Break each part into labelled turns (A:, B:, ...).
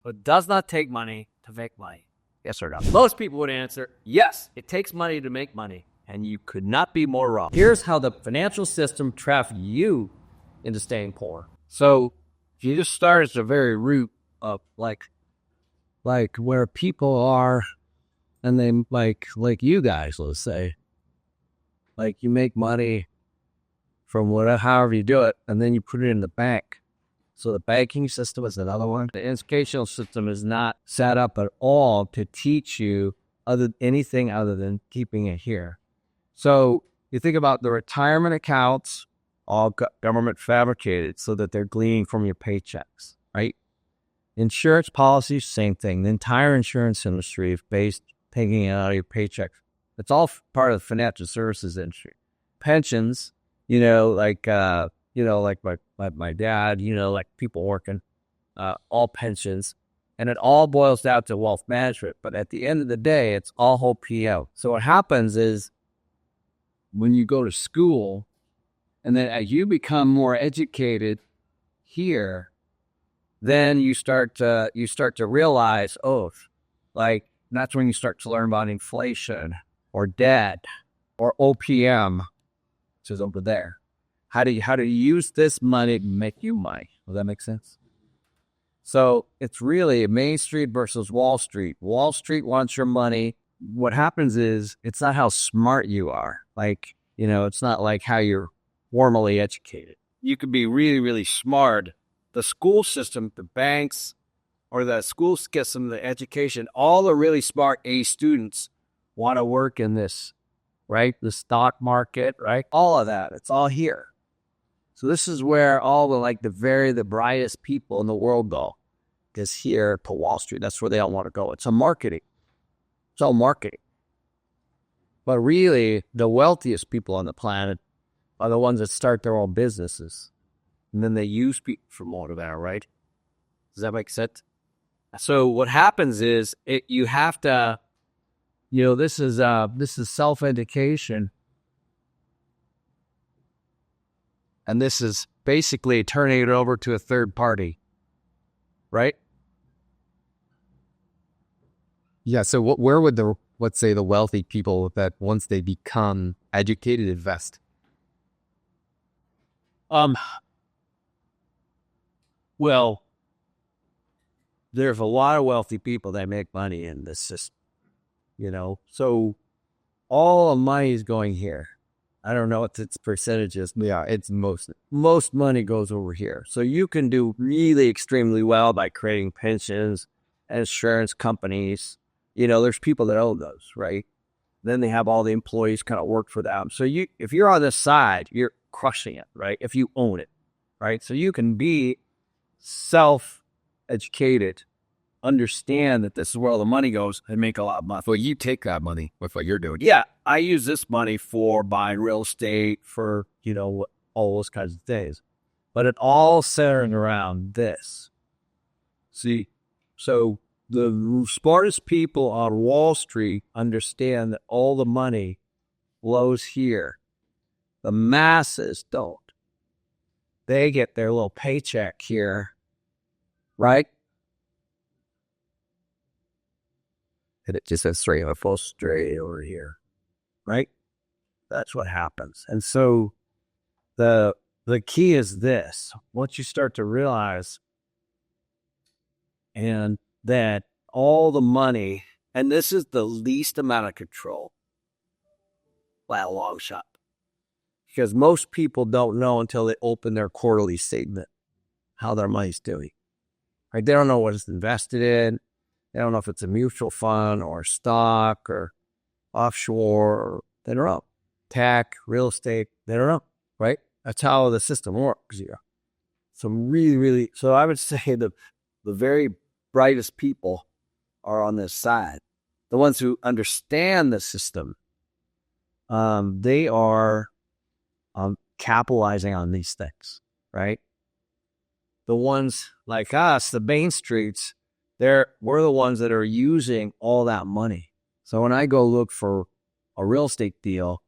A: It does not take money to make money. Yes or no? Most people would answer, yes, it takes money to make money. And you could not be more wrong. Here's how the financial system trapped you into staying poor. So if you just start at the very root of like where people are, and then like you guys, let's say, like you make money from whatever, however you do it, and then you put it in the bank. So the banking system is another one. The educational system is not set up at all to teach you anything other than keeping it here. So you think about the retirement accounts, all government fabricated so that they're gleaning from your paychecks, right? Insurance policies, same thing. The entire insurance industry is based taking it out of your paychecks. It's all part of the financial services industry. Pensions, like my dad, like people working, all pensions, and it all boils down to wealth management. But at the end of the day, it's all whole PO. So what happens is when you go to school, and then as you become more educated here, then you start to realize, like that's when you start to learn about inflation or debt or OPM, which is over there. How do you use this money to make you money? Does that make sense? So it's really Main Street versus Wall Street. Wall Street wants your money. What happens is it's not how smart you are. Like, it's not like how you're formally educated. You could be really, really smart. The school system, the banks, or the school system, the education, all the really smart A students want to work in this, right? The stock market, right? All of that. It's all here. So this is where all the brightest people in the world go, is here to Wall Street. That's where they all want to go. It's all marketing. But really, the wealthiest people on the planet are the ones that start their own businesses. And then they use people for more of that, right? Does that make sense? So what happens is you have to, this is self-education. And this is basically turning it over to a third party, right?
B: Yeah. So where would let's say the wealthy people that once they become educated invest?
A: Well, there's a lot of wealthy people that make money in this system, so all the money is going here. I don't know what its percentages.
B: Yeah, it's
A: most money goes over here. So you can do really extremely well by creating pensions, insurance companies. There's people that own those, right? Then they have all the employees kind of work for them. So if you're on this side, you're crushing it, right? If you own it, right? So you can be self-educated, understand that this is where all the money goes, and make a lot of money.
B: Well, you take that money with what you're doing.
A: Yeah, I use this money for buying real estate, for, all those kinds of things. But it all centered around this. See, so the smartest people on Wall Street understand that all the money flows here. The masses don't. They get their little paycheck here, right? And it just says straight over here, right? That's what happens. And so the key is this. Once you start to realize and that all the money, and this is the least amount of control by a long shot. Because most people don't know until they open their quarterly statement how their money's doing. Right? They don't know what it's invested in. They don't know if it's a mutual fund or stock or offshore. They don't know. Tech, real estate, they don't know. Right? That's how the system works. So I would say the very brightest people are on this side. The ones who understand the system, they are capitalizing on these things, right? The ones like us, the Main Streets, we're the ones that are using all that money. So when I go look for a real estate deal,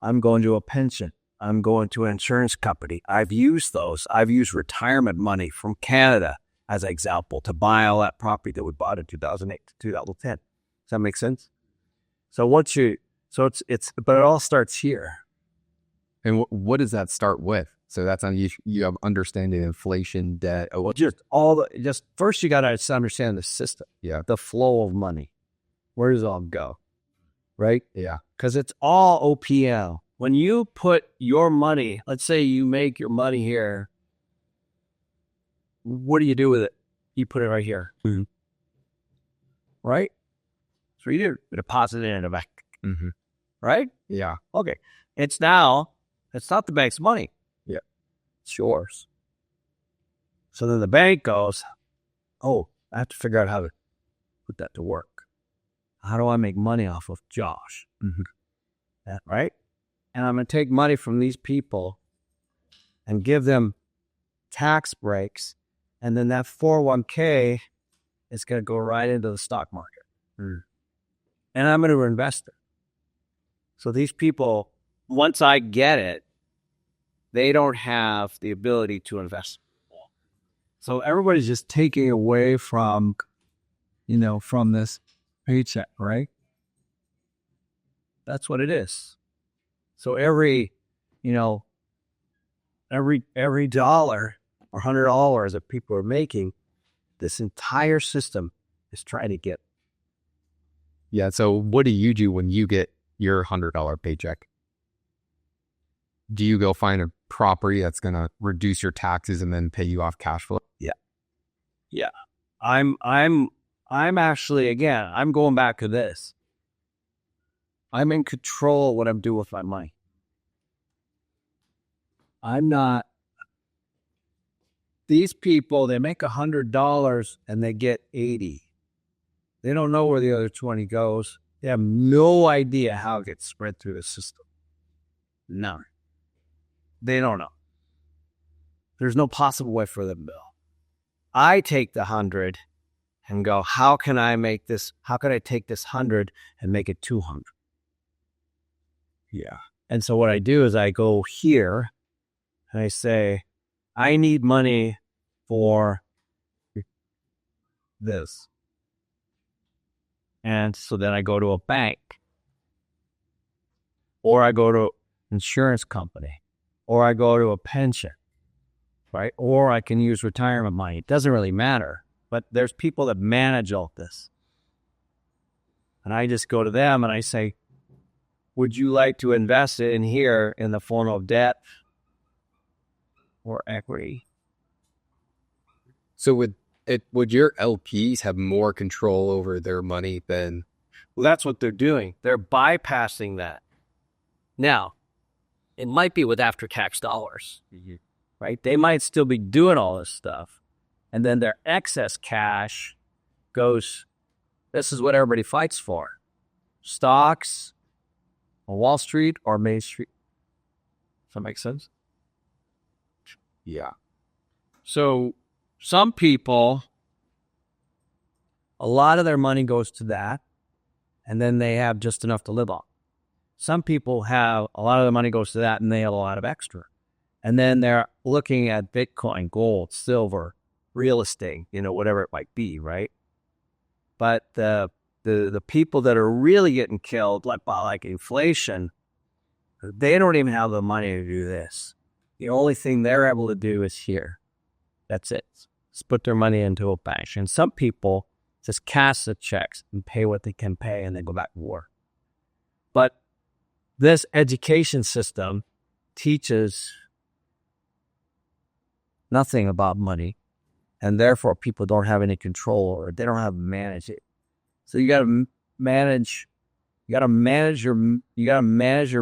A: I'm going to a pension. I'm going to an insurance company. I've used those. I've used retirement money from Canada as an example, to buy all that property that we bought in 2008 to 2010. Does that make sense? So but it all starts here.
B: And what does that start with? So that's on you have understanding inflation, debt.
A: Well, just first you got to understand the system.
B: Yeah.
A: The flow of money. Where does it all go? Right?
B: Yeah.
A: Because it's all OPL. When you put your money, let's say you make your money here, what do you do with it? You put it right here.
B: Mm-hmm.
A: Right? So you do. You deposit it in a bank.
B: Mm-hmm.
A: Right?
B: Yeah.
A: Okay. It's not the bank's money.
B: Yeah.
A: It's yours. So then the bank goes, oh, I have to figure out how to put that to work. How do I make money off of Josh?
B: Mm-hmm.
A: Right? And I'm going to take money from these people and give them tax breaks. And then that 401k is going to go right into the stock market.
B: Mm.
A: And I'm going to invest it. So these people, once I get it, they don't have the ability to invest. So everybody's just taking away from this paycheck, right? That's what it is. So every dollar or $100 that people are making, this entire system is trying to get.
B: Yeah. So what do you do when you get your $100 paycheck? Do you go find a property that's going to reduce your taxes and then pay you off cash flow?
A: Yeah. I'm actually, again, I'm going back to this. I'm in control of what I'm doing with my money. I'm not. These people, they make $100 and they get 80. They don't know where the other 20 goes. They have no idea how it gets spread through the system. No. They don't know. There's no possible way for them to know. I take the 100 and go, how can I take this 100 and make it 200?
B: Yeah.
A: And so what I do is I go here and I say, I need money for this. And so then I go to a bank, or I go to an insurance company, or I go to a pension, right? Or I can use retirement money. It doesn't really matter. But there's people that manage all this. And I just go to them and I say, would you like to invest it in here in the form of debt or equity?
B: So would your LPs have more control over their money than?
A: Well, that's what they're doing. They're bypassing that. Now, it might be with after-tax dollars, right? They might still be doing all this stuff. And then their excess cash goes, this is what everybody fights for. Stocks on Wall Street or Main Street. Does that make sense?
B: Yeah.
A: So some people, a lot of their money goes to that, and then they have just enough to live on. Some people have a lot of their money goes to that, and they have a lot of extra. And then they're looking at Bitcoin, gold, silver, real estate, whatever it might be, right? But the people that are really getting killed, like inflation, they don't even have the money to do this. The only thing they're able to do is here. That's it. Just put their money into a bank. And some people just cash the checks and pay what they can pay and then go back to work. But this education system teaches nothing about money, and therefore people don't have any control over it. They don't have to manage it. So you got to manage your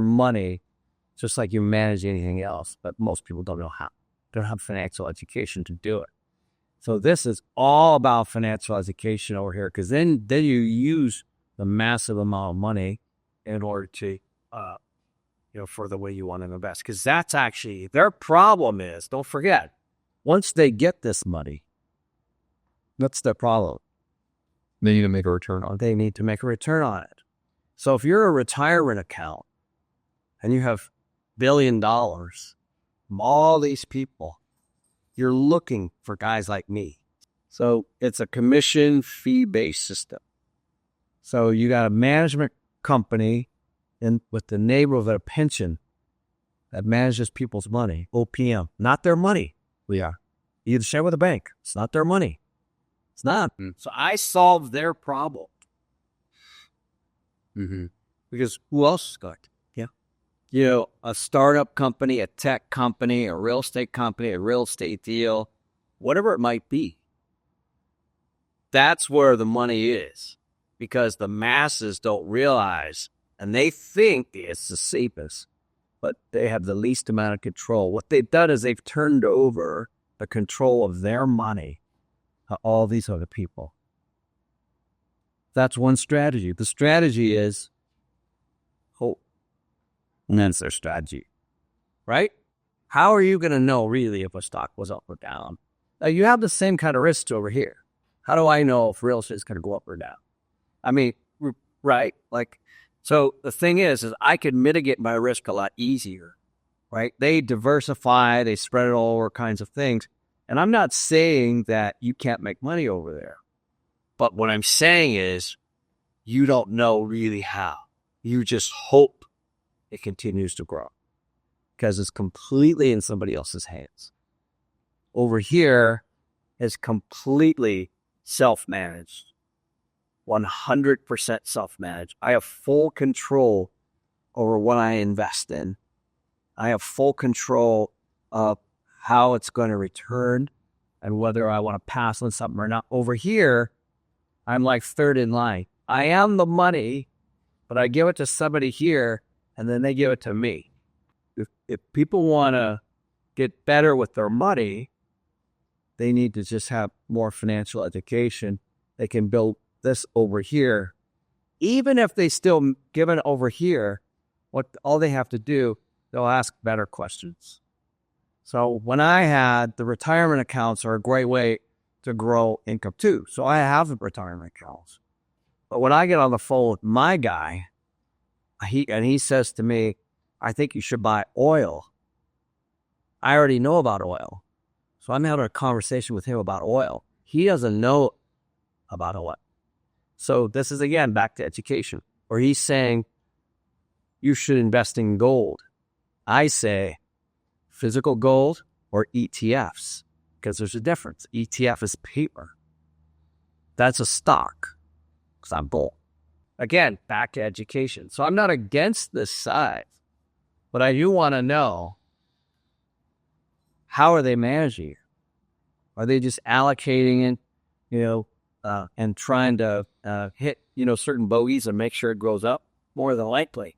A: money just like you manage anything else. But most people don't know how. They don't have financial education to do it. So this is all about financial education over here, because then you use the massive amount of money in order to, for the way you want to invest. Because that's actually their problem is, don't forget, once they get this money, that's their problem.
B: They need to make a return on it.
A: They need to make a return on it. So if you're a retirement account and you have $1 billion from all these people, you're looking for guys like me. So it's a commission fee-based system. So you got a management company with the neighbor of a pension that manages people's money, OPM, not their money.
B: Yeah.
A: You share with a bank. It's not their money. It's not. So I solved their problem.
B: Mm-hmm.
A: Because who else is going to? Yeah. You know, a startup company, a tech company, a real estate company, a real estate deal, whatever it might be. That's where the money is. Because the masses don't realize, and they think it's the safest, but they have the least amount of control. What they've done is they've turned over the control of their money to all these other people. That's one strategy. The strategy is hope. And that's their strategy, right? How are you going to know really if a stock was up or down? Now, you have the same kind of risks over here. How do I know if real estate is going to go up or down? I mean, right? Like, so the thing is I could mitigate my risk a lot easier, right? They diversify, they spread it all over kinds of things. And I'm not saying that you can't make money over there. But what I'm saying is you don't know really how. You just hope it continues to grow because it's completely in somebody else's hands. Over here is completely self-managed, 100% self-managed. I have full control over what I invest in. I have full control of how it's going to return and whether I want to pass on something or not. Over here, I'm like third in line. I am the money, but I give it to somebody here, and then they give it to me. If people want to get better with their money, they need to just have more financial education. They can build this over here. Even if they still give it over here, all they have to do, they'll ask better questions. So when I had the retirement accounts are a great way to grow income too. So I have the retirement accounts. But when I get on the phone with my guy, he says to me, I think you should buy oil. I already know about oil. So I'm having a conversation with him about oil. He doesn't know about oil. So this is, again, back to education, where he's saying you should invest in gold. I say physical gold or ETFs, because there's a difference. ETF is paper. That's a stock, because I'm bull. Again, back to education. So I'm not against this side, but I do want to know, how are they managing it? Are they just allocating it, and trying to hit, certain bogeys and make sure it grows up? More than likely.